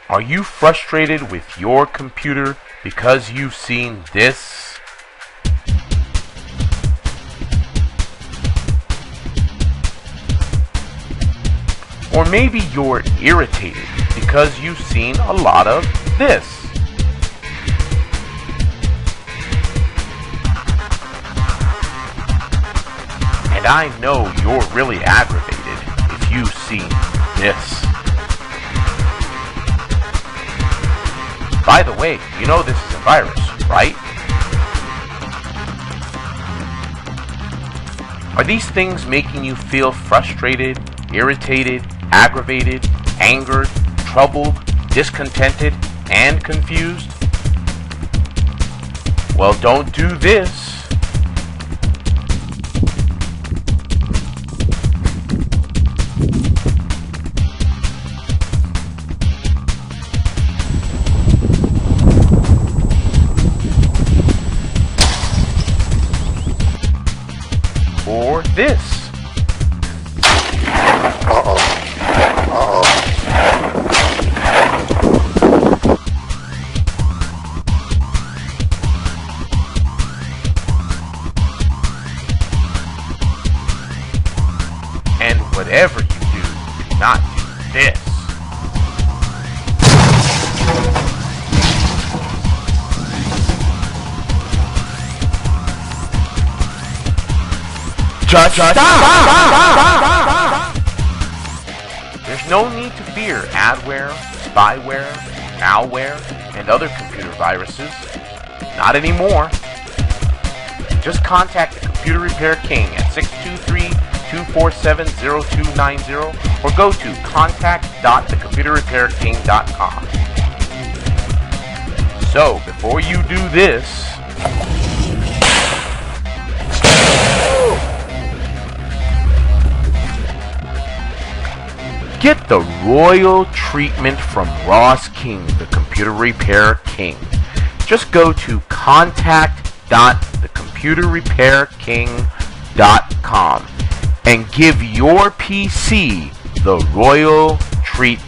Are you frustrated with your computer because you've seen this? Or maybe you're irritated because you've seen a lot of this. And I know you're really aggravated if you've seen this. By the way, you know this is a virus, right? Are these things making you feel frustrated, irritated, aggravated, angered, troubled, discontented, and confused? Well, don't do this. Or this. And whatever you do not do this. Just stop! There's no need to fear adware, spyware, malware, and other computer viruses. Not anymore. Just contact the Computer Repair King at 623-247-0290 or go to contact.thecomputerrepairking.com. So, before you do this, get the royal treatment from Ross King, the Computer Repair King. Just go to contact.thecomputerrepairking.com and give your PC the royal treatment.